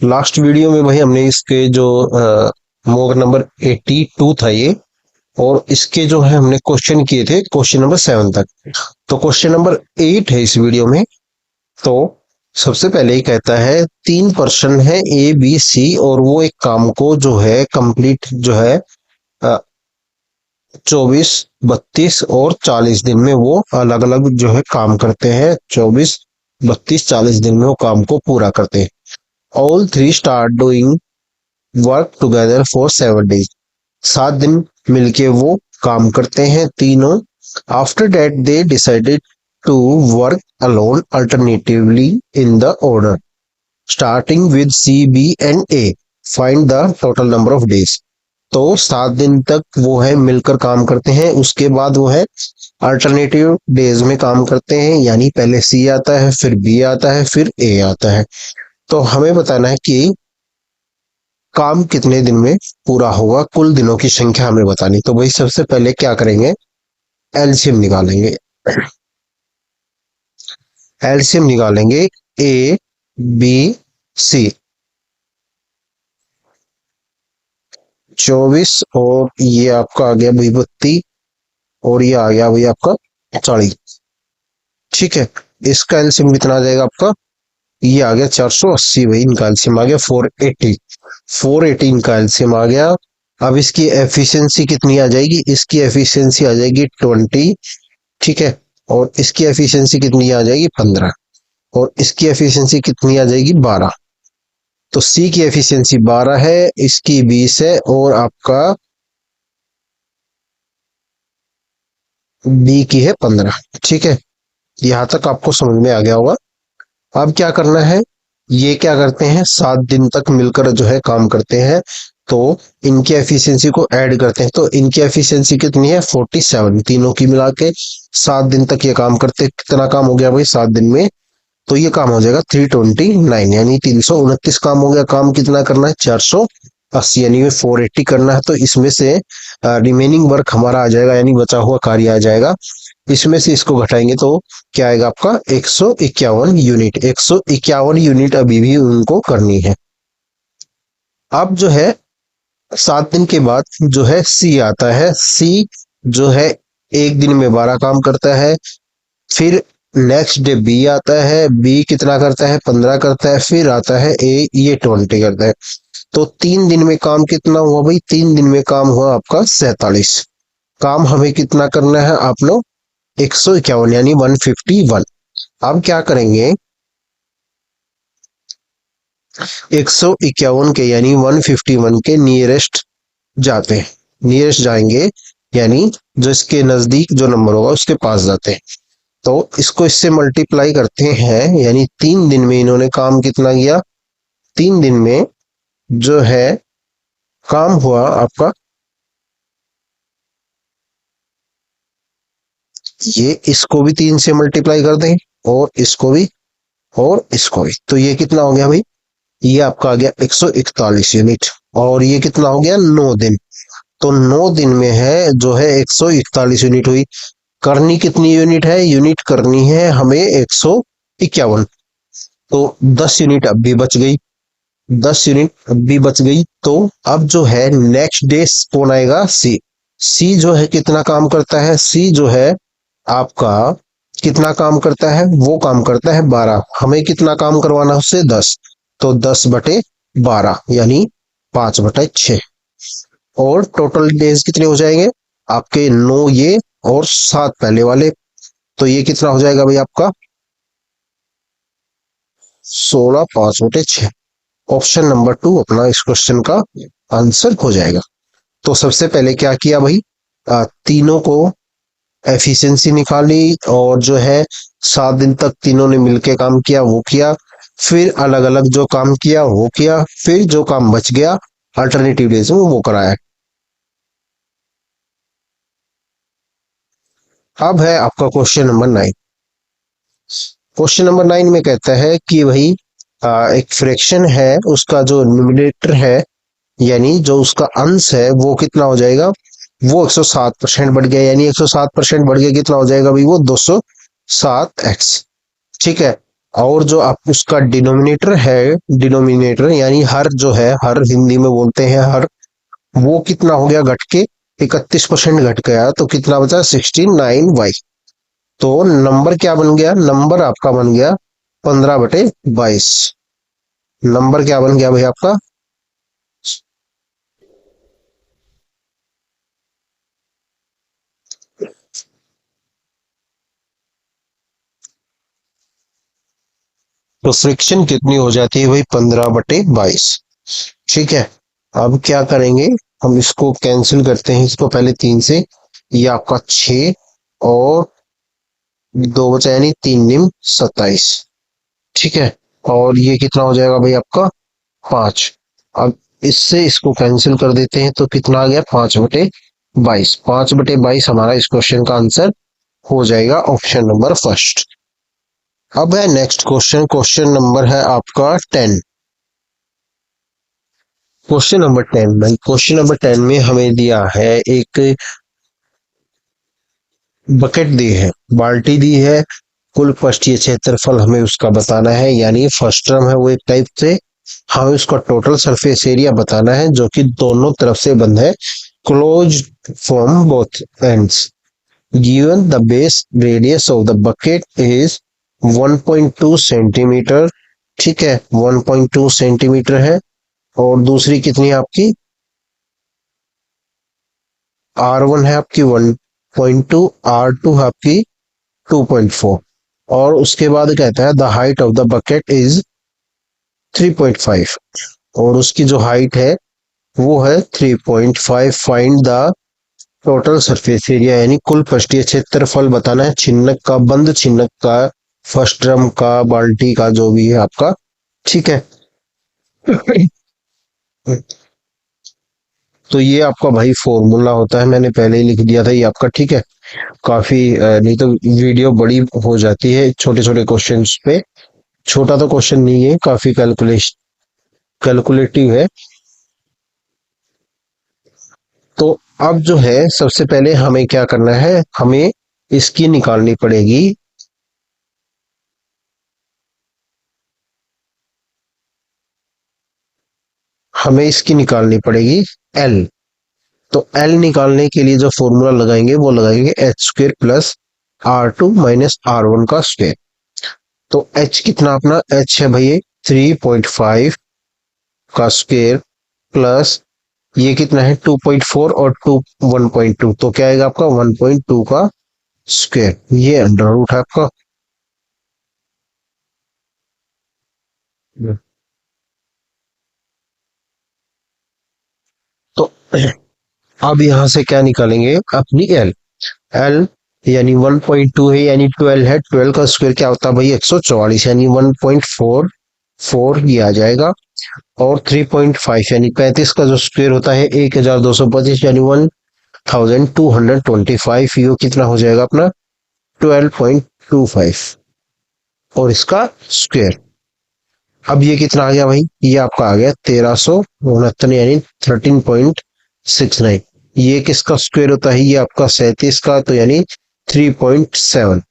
Last video में भाई हमने इसके जो मोक नंबर 82 था ये, और इसके जो है हमने क्वेश्चन किए थे क्वेश्चन नंबर 7 तक। तो क्वेश्चन नंबर 8 है इस वीडियो में। तो सबसे पहले ही कहता है 3 पर्सन है ए बी सी, और वो एक काम को जो है कंप्लीट जो है 24, 32 और 40 दिन में वो अलग अलग जो है काम करते हैं। 24, 32, 40 दिन में वो काम को पूरा करते हैं। All three start doing work together for 7 days. 7 दिन मिलके वो काम करते हैं तीनों। After that they decided to work alone alternatively in the order starting with C B and A. Find the total number of days. तो 7 दिन तक वो है मिलकर काम करते हैं, उसके बाद वो है अल्टरनेटिव डेज में काम करते हैं, यानी पहले सी आता है, फिर बी आता है, फिर ए आता है। तो हमें बताना है कि काम कितने दिन में पूरा होगा, कुल दिनों की संख्या हमें बतानी। तो भाई सबसे पहले क्या करेंगे, एलसीएम निकालेंगे। एलसीएम निकालेंगे ए बी सी। 24 और ये आपका आ गया भाई 32, और ये आ गया भाई आपका 40। ठीक है, इसका एलसीएम कितना आ जाएगा आपका, ये आ गया 480। भाई इनका एलसीएम आ गया 480। 480 इनका एलसीएम आ गया। अब इसकी एफिशिएंसी कितनी आ जाएगी, इसकी एफिशिएंसी आ जाएगी 20। ठीक है, और इसकी एफिशिएंसी कितनी आ जाएगी 15, और इसकी एफिशिएंसी कितनी आ जाएगी 12। तो सी की एफिशिएंसी 12 है, इसकी 20 है, और आपका बी की है 15। ठीक है, यहां तक आपको समझ में आ गया होगा। अब क्या करना है, ये क्या करते हैं 7 दिन तक मिलकर जो है काम करते हैं, तो इनकी एफिशिएंसी को ऐड करते हैं। तो इनकी एफिशिएंसी कितनी है 47, तीनों की मिला के 7 दिन तक ये काम करते। कितना काम हो गया भाई 7 दिन में, तो ये काम हो जाएगा 329, यानी 329 काम हो गया। काम कितना करना है 480, यानी 480 करना है। तो इसमें से रिमेनिंग वर्क हमारा आ जाएगा, यानी बचा हुआ कार्य आ जाएगा। इसमें से इसको घटाएंगे तो क्या आएगा आपका 151 यूनिट। 151 यूनिट अभी भी उनको करनी है। अब जो है 7 दिन के बाद जो है सी आता है। सी जो है एक दिन में 12 काम करता है। फिर नेक्स्ट डे बी आता है, बी कितना करता है 15 करता है। फिर आता है ए, ये 20 करता है। तो 3 दिन में काम कितना हुआ भाई, 3 दिन में काम हुआ आपका 47। काम हमें कितना करना है आप लोग 151, यानी 151। अब क्या करेंगे 151 के यानी 151 के नियरेस्ट जाते हैं। नियरेस्ट जाएंगे यानी जो इसके नजदीक जो नंबर होगा उसके पास जाते हैं। तो इसको इससे मल्टीप्लाई करते हैं, यानी 3 दिन में इन्होंने काम कितना किया, 3 दिन में जो है काम हुआ आपका, ये इसको भी 3 से मल्टीप्लाई कर दें, और इसको भी, और इसको भी। तो ये कितना हो गया भाई, ये आपका आ गया 141 यूनिट। और ये कितना हो गया 9 दिन। तो 9 दिन में है जो है 141 यूनिट हुई। करनी कितनी यूनिट है, यूनिट करनी है हमें 151। तो 10 यूनिट अब भी बच गई, 10 यूनिट अब भी बच गई। तो अब जो है नेक्स्ट डे कौन आएगा, सी। सी जो है कितना काम करता है, सी जो है आपका कितना काम करता है, वो काम करता है 12। हमें कितना काम करवाना है उससे 10। तो 10/12 यानी 5/6। और टोटल डेज कितने हो जाएंगे आपके 9 ये और 7 पहले वाले। तो ये कितना हो जाएगा भाई आपका 16, 5/6। ऑप्शन नंबर 2 अपना इस क्वेश्चन का आंसर हो जाएगा। तो सबसे पहले क्या किया भाई, तीनों को एफिशिएंसी निकाली, और जो है 7 दिन तक तीनों ने मिलके काम किया वो किया। फिर अलग अलग जो काम किया वो किया। फिर जो काम बच गया अल्टरनेटिव डेज में वो कराया। अब है आपका क्वेश्चन नंबर 9। क्वेश्चन नंबर 9 में कहता है कि भाई एक फ्रैक्शन है, उसका जो न्यूमरेटर है यानी जो उसका अंश है वो कितना हो जाएगा, वो 107% बढ़ गया। यानी 107% बढ़ गया, कितना हो जाएगा भाई वो 207x। ठीक है, और जो आप उसका डिनोमिनेटर है, डिनोमिनेटर यानी हर जो है, हर हिंदी में बोलते हैं हर, वो कितना हो गया घट के 31% घट गया, तो कितना बचा 69y। तो नंबर क्या बन गया, नंबर आपका बन गया 15/22। नंबर क्या बन गया भाई आपका, तो फ्रिक्शन कितनी हो जाती है भाई 15/22। ठीक है, अब क्या करेंगे, हम इसको कैंसिल करते हैं, इसको पहले 3 से, ये आपका 6 और 2 बचा यानी 3 निम 27। ठीक है, और ये कितना हो जाएगा भाई आपका 5। अब इससे इसको कैंसिल कर देते हैं, तो कितना आ गया 5/22। 5/22 हमारा इस क्वेश्चन का आंसर हो जाएगा, ऑप्शन नंबर फर्स्ट। अब है नेक्स्ट क्वेश्चन, क्वेश्चन नंबर है आपका 10। क्वेश्चन नंबर 10 भाई, क्वेश्चन नंबर 10 में हमें दिया है एक बकेट दी है, बाल्टी दी है, कुल पृष्ठीय क्षेत्रफल हमें उसका बताना है, यानी फर्स्ट टर्म है वो एक टाइप से, हमें उसका टोटल सरफेस एरिया बताना है जो कि दोनों तरफ से बंद है, close from both ends. Given the base radius of the bucket is 1.2 centimetre. ठीक है, 1.2 सेंटीमीटर है, और दूसरी कितनी है आपकी, R1 है आपकी 1.2, R2 है आपकी 2.4, और उसके बाद कहता है the height of the bucket is 3.5, और उसकी जो हाइट है वो है 3.5। Find the total surface area, यानी कुल पृष्ठीय क्षेत्रफल बताना है, छिन्नक का, बंद छिन्नक का, फर्स्ट ड्रम का, बाल्टी का, जो भी है आपका। ठीक है, तो ये आपका भाई फॉर्मूला होता है, मैंने पहले ही लिख दिया था ये आपका। ठीक है, काफी नहीं तो वीडियो बड़ी हो जाती है छोटे छोटे क्वेश्चंस पे। छोटा तो क्वेश्चन नहीं है, काफी कैलकुलेटिव है। तो अब जो है सबसे पहले हमें क्या करना है, हमें इसकी निकालनी पड़ेगी, हमें इसकी निकालनी पड़ेगी एल। तो एल निकालने के लिए जो फॉर्मूला लगाएंगे वो लगाएंगे h² प्लस R2 - R1 का स्क्वायर। तो h कितना अपना, h है भाई 3.5 का स्क्वायर, प्लस ये कितना है 2.4 और 1.2, तो क्या आएगा आपका 1.2 का स्क्वायर, ये अंडर रूट है आपका। तो अब यहां से क्या निकालेंगे, अपनी एल। एल यानी 1.2 है, यानी 12 है, 12 का स्क्वायर क्या होता है भाई 144, यानी 1.44 ये आ जाएगा। और 3.5 यानी 35 का जो स्क्वायर होता है 1225, यानी 1225, ये कितना हो जाएगा अपना 12.25, और इसका स्क्वायर। अब ये कितना आ गया भाई, ये आपका आ गया 1369, यानी 13.69। ये किसका स्क्वायर होता है, ये आपका 37 का, तो यानी 3.7।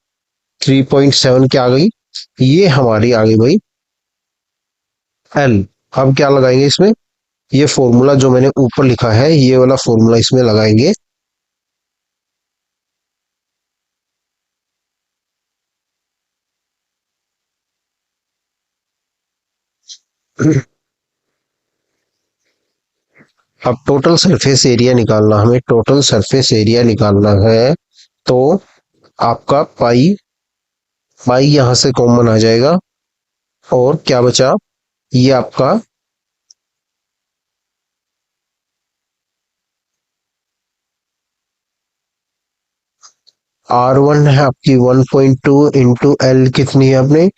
3.7 क्या आ गई, ये हमारी आ गई भाई एल। अब क्या लगाएंगे इसमें, ये फॉर्मूला जो मैंने ऊपर लिखा है ये वाला फॉर्मूला इसमें लगाएंगे। अब टोटल सरफेस एरिया निकालना, हमें टोटल सरफेस एरिया निकालना है, तो आपका पाई, पाई यहां से कॉमन आ जाएगा, और क्या बचा, ये आपका R1 है आपकी 1.2 इंटू एल कितनी है अपने,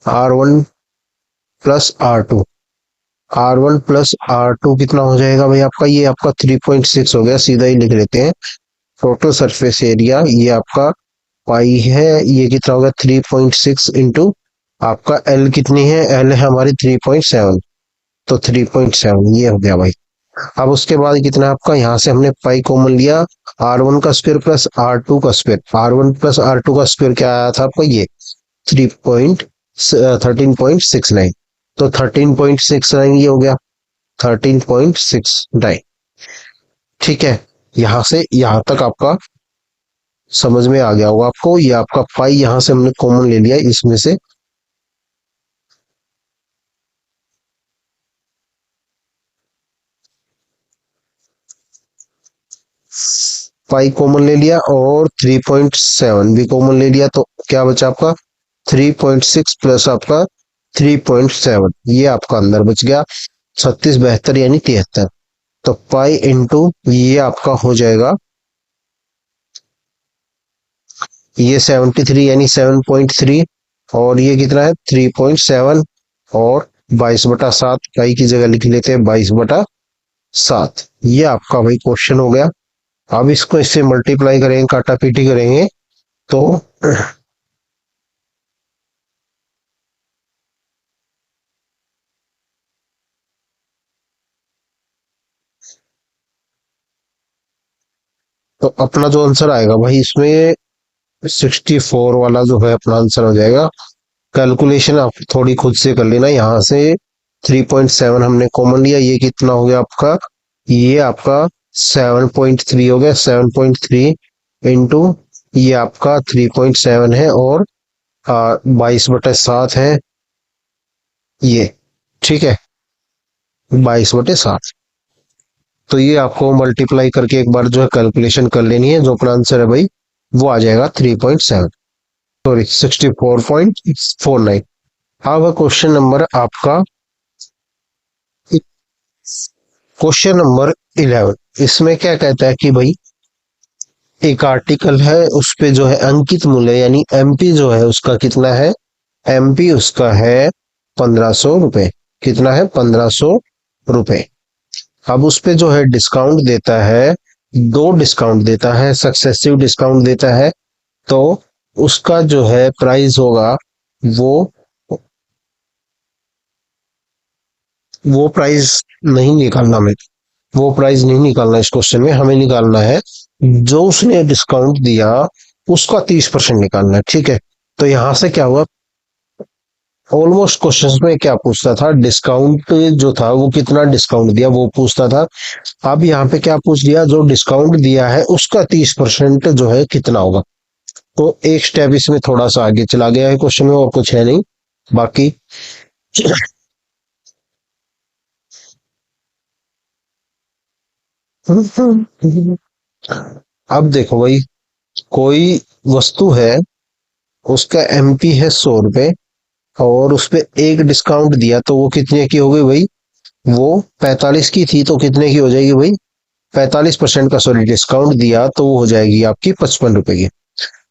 R1 plus R2। R1 plus R2 कितना हो जाएगा भाई आपका, ये आपका 3.6 हो गया, सीधा ही लिख लेते हैं। टोटल सरफेस एरिया ये आपका पाई है, ये कितना होगा 3.6 इंटू आपका एल कितनी है, एल है हमारी 3.7, तो 3.7 ये हो गया भाई। अब उसके बाद कितना है आपका, यहाँ से हमने पाई कॉमन लिया, R1 का स्क्वायर प्लस R2 का स्क्वायर, R1 प्लस R2 का स्क्वायर क्या आया था आपका, ये 3.7। 13.69। तो 13.69 ये हो गया 13.69। ठीक है, यहां से यहां तक आपका समझ में आ गया होगा आपको। ये आपका पाई यहां से हमने कॉमन ले लिया इसमें से। पाई कॉमन ले लिया और 3.7 भी कॉमन ले लिया, तो क्या बचा आपका 3.6 प्लस आपका 3.7, ये आपका अंदर बच गया 3672 यानी 73। तो पाई इंटू ये आपका हो जाएगा ये 73 यानी 7.3, और ये कितना है 3.7, और 22/7 पाई की जगह लिख लेते हैं 22/7। ये आपका भाई क्वेश्चन हो गया। अब इसको इससे मल्टीप्लाई करेंगे, काटा पीटी करेंगे, तो तो अपना जो आंसर आएगा भाई इसमें 64 वाला जो है अपना आंसर हो जाएगा। कैलकुलेशन आप थोड़ी खुद से कर लेना। यहाँ से 3.7 हमने कॉमन लिया, ये कितना हो गया आपका, ये आपका 7.3 हो गया। 7.3 इंटू ये आपका 3.7 है, और 22/7 है ये। ठीक है, 22/7। तो ये आपको मल्टीप्लाई करके एक बार जो है कैलकुलेशन कर लेनी है। जो अपना आंसर है भाई वो आ जाएगा 3.7, सॉरी 64.49। अब क्वेश्चन नंबर आपका, क्वेश्चन नंबर 11। इसमें क्या कहता है कि भाई एक आर्टिकल है, उस पे जो है अंकित मूल्य यानी एमपी जो है उसका कितना है, एमपी उसका है 1500 रुपए। कितना है 1500 रुपए। अब उस पे जो है डिस्काउंट देता है, दो डिस्काउंट देता है, सक्सेसिव डिस्काउंट देता है। तो उसका जो है प्राइस होगा वो वो प्राइस नहीं निकालना में वो प्राइस नहीं निकालना इस क्वेश्चन में। हमें निकालना है जो उसने डिस्काउंट दिया उसका 30% निकालना है। ठीक है, तो यहां से क्या हुआ, ऑलमोस्ट क्वेश्चन में क्या पूछता था, डिस्काउंट जो था वो कितना डिस्काउंट दिया वो पूछता था। अब यहाँ पे क्या पूछ लिया, जो डिस्काउंट दिया है उसका 30% जो है कितना होगा। तो एक स्टेप इसमें थोड़ा सा आगे चला गया है क्वेश्चन में, और कुछ है नहीं बाकी। अब देखो भाई, कोई वस्तु है, उसका एमपी है 100 रुपए, और उस पे एक डिस्काउंट दिया तो वो कितने की हो गई भाई, वो 45 की थी, तो कितने की हो जाएगी भाई, 45% का सॉरी डिस्काउंट दिया तो वो हो जाएगी आपकी 55 रुपए की।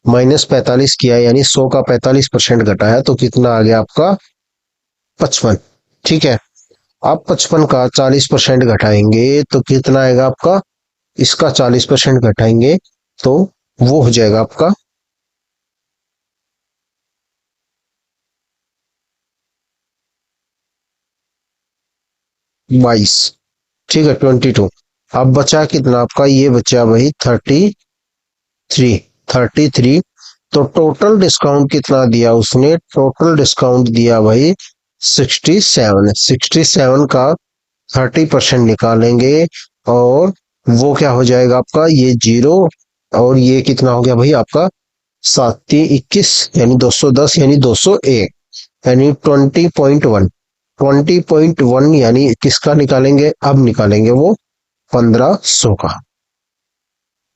-45 किया यानी 100 का 45% घटाया, तो कितना आ गया आपका 55। ठीक है, आप 55 का 40% घटाएंगे तो कितना आएगा आपका, इसका 40% घटाएंगे तो वो हो जाएगा आपका 22। ठीक है 22। अब बचा कितना आपका, ये बचा भाई 33। 33। तो टोटल डिस्काउंट कितना दिया उसने, टोटल डिस्काउंट दिया भाई 67। 67 का 30% निकालेंगे, और वो क्या हो जाएगा आपका, ये जीरो, और ये कितना हो गया भाई आपका 7×3 = 21 यानी 210 यानी 201 यानी 20.1। 20.1 यानी किसका निकालेंगे, अब निकालेंगे वो 1500 का।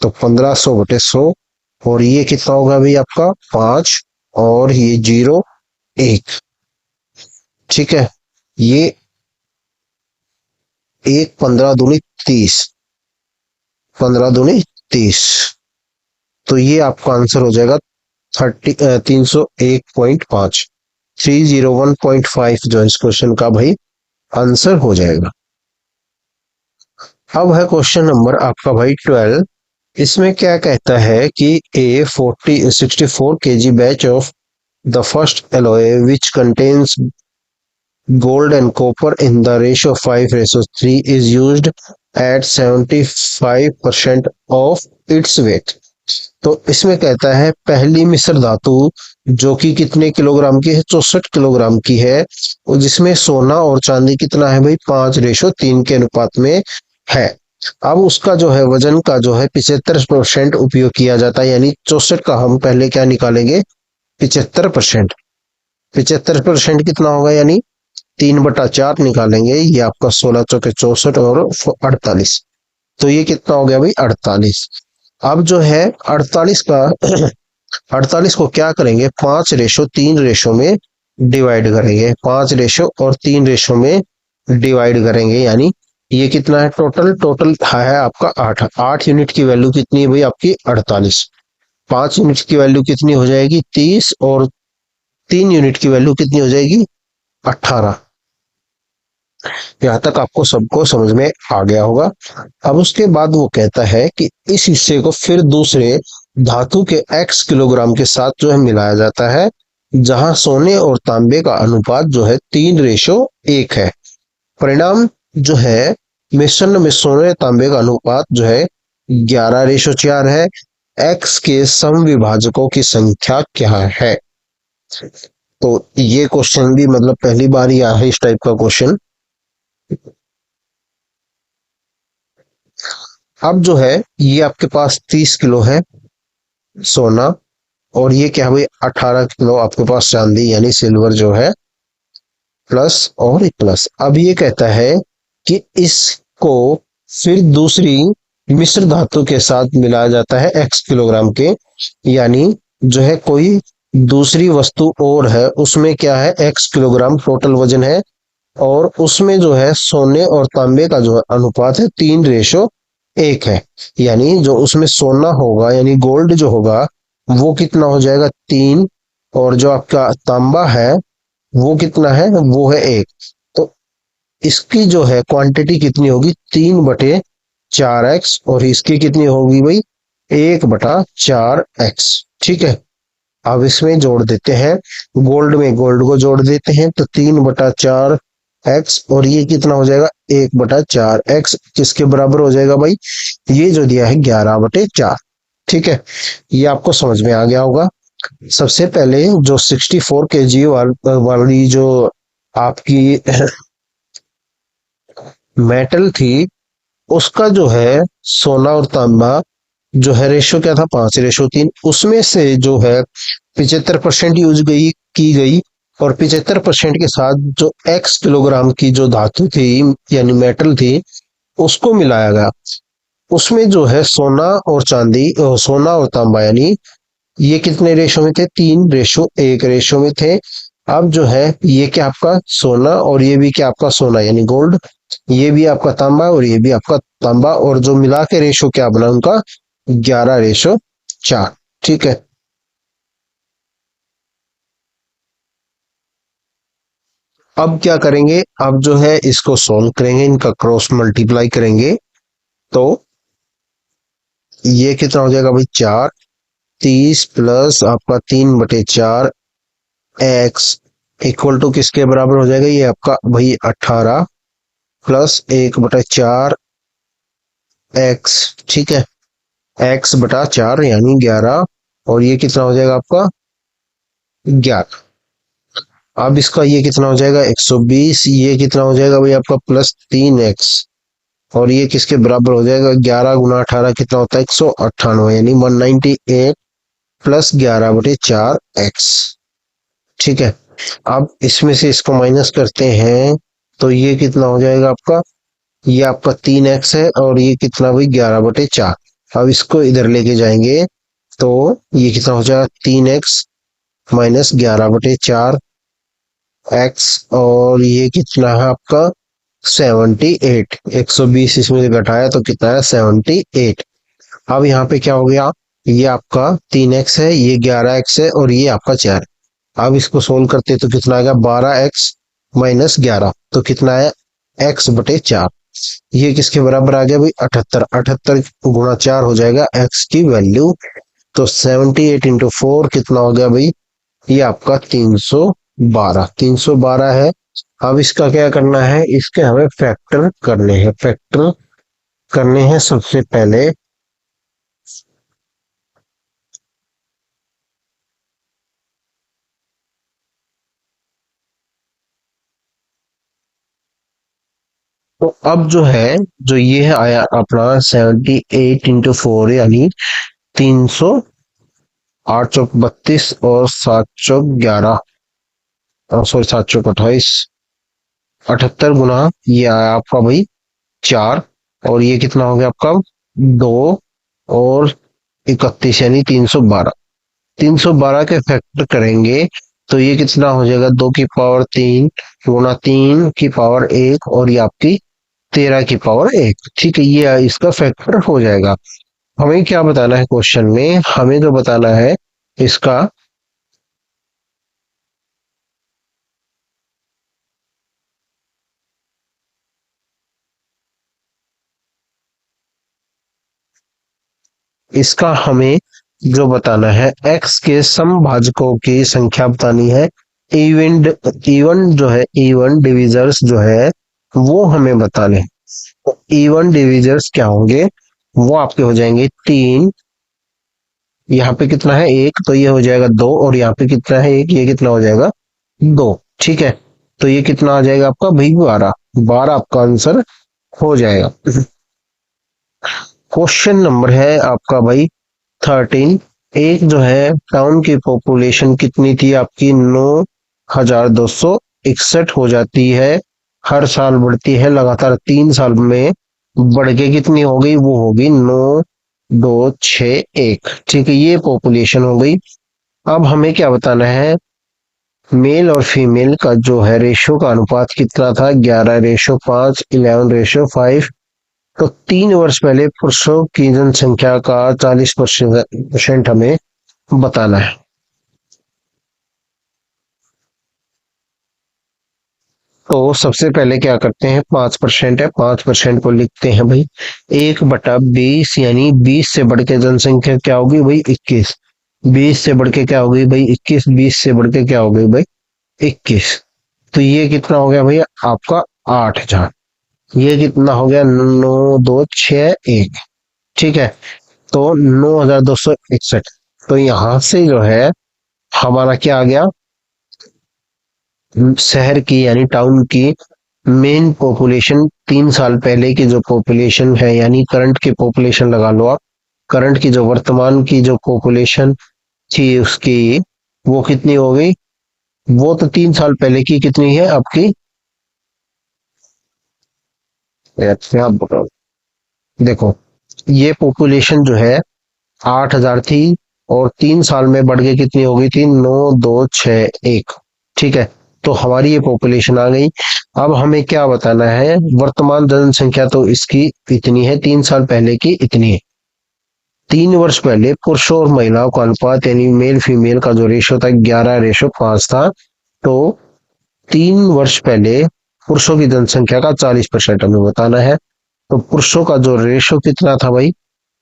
तो 1500/100, और ये कितना होगा भाई आपका 5, और ये 0 1। ठीक है, ये 1 15 दूनी 30, 15 दूनी 30। तो ये आपका आंसर हो जाएगा 301.5, 301.5 जो इस क्वेश्चन का भाई आंसर हो जाएगा। अब है क्वेश्चन नंबर आपका भाई 12। इसमें क्या कहता है कि ए 64 kg batch of the first alloy which contains gold and copper in the ratio 5:3 is used at 75% of its weight। तो इसमें कहता है पहली मिश्र धातु जो कि कितने किलोग्राम की है, 64 किलोग्राम की है, और जिसमें सोना और चांदी कितना है भाई, 5:3 के अनुपात में है। अब उसका जो है वजन का जो है 75% उपयोग किया जाता है, यानी 64 का हम पहले क्या निकालेंगे, 75%। 75% कितना होगा, यानी 3/4 निकालेंगे, ये आपका 16 × 4 = 64 और 48, तो ये कितना हो गया भाई, 48। अब जो है 48 का 48 को क्या करेंगे, 5:3 रेशो में डिवाइड करेंगे, 5:3 रेशो में डिवाइड करेंगे, यानी ये कितना है, टोटल है आपका 8। 8 यूनिट की वैल्यू कितनी है भाई आपकी, 48। 5 यूनिट की वैल्यू कितनी हो जाएगी, 30, और 3 यूनिट की वैल्यू कितनी हो जाएगी, 18। यहाँ तक आपको सबको समझ में आ गया होगा। अब उसके बाद वो कहता है कि इस हिस्से को फिर दूसरे धातु के x किलोग्राम के साथ जो है मिलाया जाता है, जहां सोने और तांबे का अनुपात जो है 3:1 है। परिणाम जो है, मिश्रण में सोने तांबे का अनुपात जो है 11:4 है। x के समविभाजकों की संख्या क्या है। तो ये क्वेश्चन भी मतलब पहली बार ही आया है इस टाइप का क्वेश्चन। अब जो है ये आपके पास 30 किलो है सोना, और ये क्या है भाई, 18 किलो आपके पास चांदी यानी सिल्वर जो है, प्लस और एक प्लस। अब ये कहता है कि इसको फिर दूसरी मिश्र धातु के साथ मिलाया जाता है x किलोग्राम के, यानी जो है कोई दूसरी वस्तु और है, उसमें क्या है, x किलोग्राम टोटल वजन है, और उसमें जो है सोने और तांबे का जो अनुपात है 3:1 है। यानी जो उसमें सोना होगा यानी गोल्ड जो होगा वो कितना हो जाएगा, 3, और जो आपका तांबा है वो कितना है, वो है 1। तो इसकी जो है क्वांटिटी कितनी होगी, 3/4x, और इसकी कितनी होगी भाई, 1/4x। ठीक है, अब इसमें जोड़ देते हैं, गोल्ड में गोल्ड को जोड़ देते हैं, तो 3/4x, और ये कितना हो जाएगा, 1/4x, किसके बराबर हो जाएगा भाई, ये जो दिया है 11/4। ठीक है, ये आपको समझ में आ गया होगा। सबसे पहले जो 64 kg वाली जो आपकी मेटल थी, उसका जो है सोना और तांबा जो है रेशो क्या था, 5:3। उसमें से जो है 75% यूज की गई, और 75% के साथ जो x किलोग्राम की जो धातु थी यानी मेटल थी उसको मिलाया गया। उसमें जो है सोना और चांदी, सोना और तांबा यानी ये कितने रेशो में थे, 3:1 रेशो में थे। अब जो है ये क्या आपका सोना, और ये भी क्या आपका सोना यानी गोल्ड, ये भी आपका तांबा और ये भी आपका तांबा, और जो मिला के रेशो क्या बना उनका, 11:4। ठीक है, अब क्या करेंगे, अब जो है इसको सॉल्व करेंगे, इनका क्रॉस मल्टीप्लाई करेंगे, तो ये कितना हो जाएगा भाई, 4। 30 प्लस आपका 3/4 एक्स इक्वल टू किसके बराबर हो जाएगा, ये आपका भाई 18 प्लस 1/4 एक्स। ठीक है, x/4 यानी 11, और ये कितना हो जाएगा आपका 11। अब इसका ये कितना हो जाएगा, 120, ये कितना हो जाएगा भाई आपका प्लस 3x, और ये किसके बराबर हो जाएगा, 11 × 18 कितना होता है, 198, यानी 198 प्लस 11/4x। ठीक है, अब इसमें से इसको माइनस करते हैं, तो ये कितना हो जाएगा आपका, ये आपका 3x है, और ये कितना भाई 11/4। अब इसको इधर लेके जाएंगे, तो ये कितना हो जाएगा, 3x माइनस 11/4 एक्स, और ये कितना है आपका 78। 120 इसमें से घटाया तो कितना है, 78। अब यहाँ पे क्या हो गया, ये आपका 3x है, ये 11x है, और ये आपका 4। अब इसको सोल्व करते तो कितना आएगा, 12x माइनस 11, तो कितना है, x/4। ये किसके बराबर आ गया भाई, 78। 78 × 4 हो जाएगा x की वैल्यू, तो 78 × 4 कितना हो गया भाई, ये आपका 312। 312 है। अब इसका क्या करना है, इसके हमें फैक्टर करने हैं, फैक्टर करने हैं सबसे पहले। तो अब जो है, जो ये है आया अपना 78 × 4 यानी 300, 8 चौक 32 और 7 चौक 11, सॉरी 7 चौक 28, 78 गुना ये आया आपका भाई 4, और ये कितना हो गया आपका 2 और 31 यानी 312। 312 के फैक्टर करेंगे तो ये कितना हो जाएगा, 2 की पावर 3 गुना 3 की पावर 1 और ये आपकी 13 की पावर 1। ठीक है, ये इसका फैक्टर हो जाएगा। हमें क्या बताना है क्वेश्चन में, हमें तो बताना है इसका इसका हमें जो बताना है x के समभाजकों की संख्या बतानी है। इवन इवन जो है, इवन डिविजर्स जो है वो हमें बताने हैं। तो इवन डिविजर्स क्या होंगे, वो आपके हो जाएंगे 3, यहाँ पे कितना है 1 तो ये हो जाएगा 2, और यहाँ पे कितना है 1, ये कितना हो जाएगा 2। ठीक है, तो ये कितना आ जाएगा आपका भाई 12, 12 आपका आंसर हो जाएगा। क्वेश्चन नंबर है आपका भाई 13। एक जो है टाउन की पॉपुलेशन कितनी थी आपकी, 9,261 हो जाती है, हर साल बढ़ती है, लगातार 3 साल में बढ़ के कितनी हो गई, वो होगी 9,261। ठीक है, ये पॉपुलेशन हो गई। अब हमें क्या बताना है, मेल और फीमेल का जो है रेशो का अनुपात कितना था, 11:5, 11:5। तो 3 वर्ष पहले पुरुषों की जनसंख्या का 40% हमें बताना है। तो सबसे पहले क्या करते हैं, 5% है, 5% को लिखते हैं भाई 1/20, यानी 20 से बढ़ के जनसंख्या क्या होगी भाई 21, 20 से बढ़ के क्या होगी भाई 21, 20 से बढ़ के क्या होगी भाई 21। तो ये कितना हो गया भैया आपका 8,000, ये कितना हो गया 9,261। ठीक है, तो 9,261। तो यहां से जो है हमारा क्या आ गया, शहर की यानी टाउन की मेन पॉपुलेशन 3 साल पहले की जो पॉपुलेशन है, यानी करंट की पॉपुलेशन लगा लो आप, करंट की जो वर्तमान की जो पॉपुलेशन थी उसकी, वो कितनी हो गई, वो तो 3 साल पहले की कितनी है आपकी, अच्छा आप बताओ। देखो, ये पॉपुलेशन जो है 8,000 थी, और 3 साल में बढ़ के कितनी हो गई थी, 9,261। ठीक है, तो हमारी ये पॉपुलेशन आ गई। अब हमें क्या बताना है, वर्तमान जनसंख्या तो इसकी इतनी है, 3 साल पहले की इतनी है। 3 वर्ष पहले पुरुषों और महिलाओं का अनुपात यानी मेल फीमेल का जो रेशो था 11:5 था। तो 3 वर्ष पहले पुरुषों की जनसंख्या का 40% हमें बताना है। तो पुरुषों का जो रेशो कितना था भाई,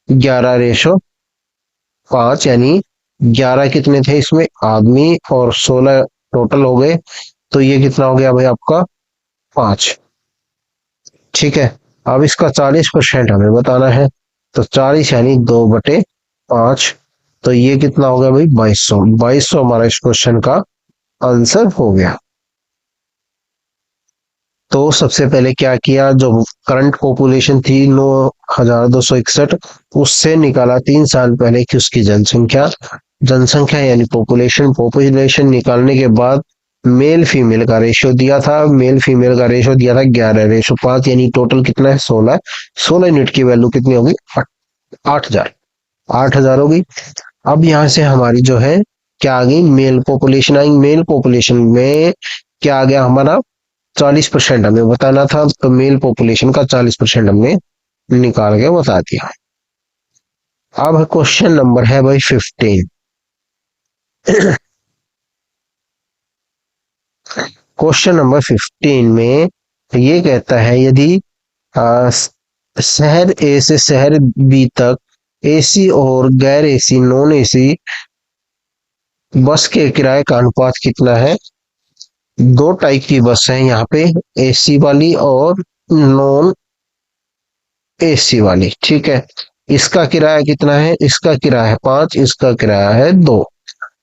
11:5, यानी 11 कितने थे इसमें आदमी और 16 टोटल हो गए, तो ये कितना हो गया भाई आपका 5। ठीक है, अब इसका 40% हमें बताना है। तो 40 यानी 2/5, तो ये कितना हो गया भाई 2200, 2200 हमारा इस क्वेश्चन का आंसर हो गया। तो सबसे पहले क्या किया, जो करंट पॉपुलेशन थी 9,261, उससे निकाला 3 साल पहले की उसकी जनसंख्या, जनसंख्या यानी पॉपुलेशन, पॉपुलेशन निकालने के बाद मेल फीमेल का रेशियो दिया था, मेल फीमेल का रेशियो दिया था 11:5, यानी टोटल कितना है 16, 16 यूनिट की वैल्यू कितनी होगी 8,000, 8,000 होगी। अब यहाँ से हमारी जो है क्या आ गई, मेल पॉपुलेशन आई, मेल पॉपुलेशन में क्या आ गया हमारा 40% हमें बताना था, तो मेल पॉपुलेशन का 40% हमने निकाल के बता दिया। अब क्वेश्चन नंबर है भाई 15। क्वेश्चन नंबर 15 में ये कहता है, यदि आ, शहर ए से शहर बी तक एसी और गैर एसी नॉन एसी बस के किराए का अनुपात कितना है। दो टाइप की बस है यहाँ पे, एसी वाली और नॉन एसी वाली। ठीक है, इसका किराया कितना है, इसका किराया है 5, इसका किराया है 2।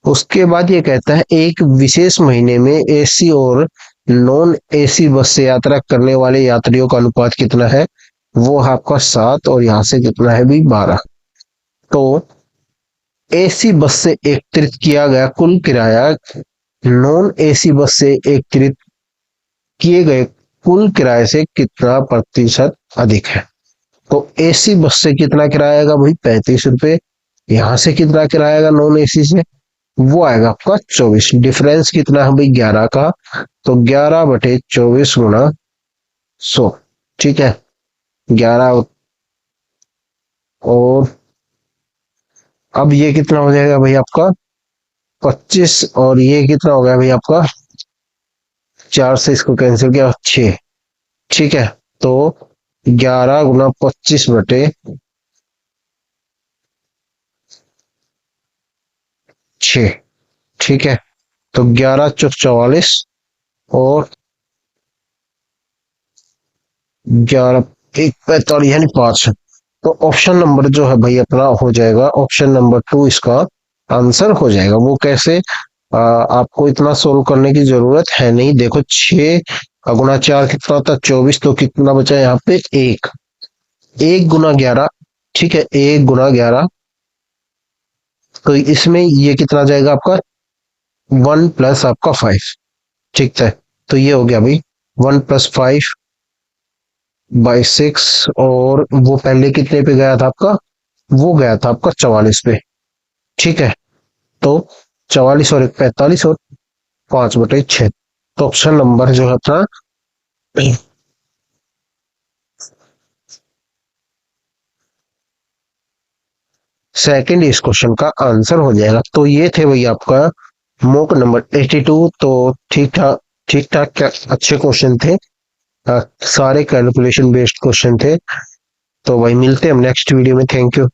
उसके बाद ये कहता है एक विशेष महीने में एसी और नॉन एसी बस से यात्रा करने वाले यात्रियों का अनुपात कितना है, वो है आपका 7 और यहाँ से कितना है भी 12। तो एसी बस से एकत्रित किया गया कुल किराया नॉन एसी बस से एकत्रित किए गए कुल किराए से कितना प्रतिशत अधिक है। तो एसी बस से कितना किराया आएगा भाई 35 रुपए, यहाँ से कितना किराया आएगा नॉन एसी से, वो आएगा आपका 24। डिफरेंस कितना है भाई 11 का, तो 11/24 गुणा 100। ठीक है, 11। और अब ये कितना हो जाएगा भाई आपका 25, और ये कितना हो गया भाई आपका 4 से इसको कैंसिल किया 6। ठीक है, तो 11 × 25/6। ठीक है, तो 11×4 = 44 और 11×1 = 45 यानी 5। तो ऑप्शन नंबर जो है भाई अपना हो जाएगा ऑप्शन नंबर 2 इसका आंसर हो जाएगा। वो कैसे, आपको इतना सोल्व करने की जरूरत है नहीं। देखो 6 × 4 कितना होता है 24, तो कितना बचा यहाँ पे 1, 1 × 11। ठीक है, 1 × 11, तो इसमें ये कितना जाएगा आपका 1 प्लस आपका 5। ठीक है, तो ये हो गया भाई 1 + 5/6। और वो पहले कितने पे गया था आपका, वो गया था आपका 44 पे। ठीक है, तो 44 और 1 45 और 5/6। तो ऑप्शन नंबर जो है अपना सेकंड इस क्वेश्चन का आंसर हो जाएगा। तो ये थे भाई आपका मॉक नंबर 82। तो ठीक ठाक, ठीक ठाक क्या अच्छे क्वेश्चन थे, सारे कैलकुलेशन बेस्ड क्वेश्चन थे। तो भाई मिलते हैं हम नेक्स्ट वीडियो में। Thank you.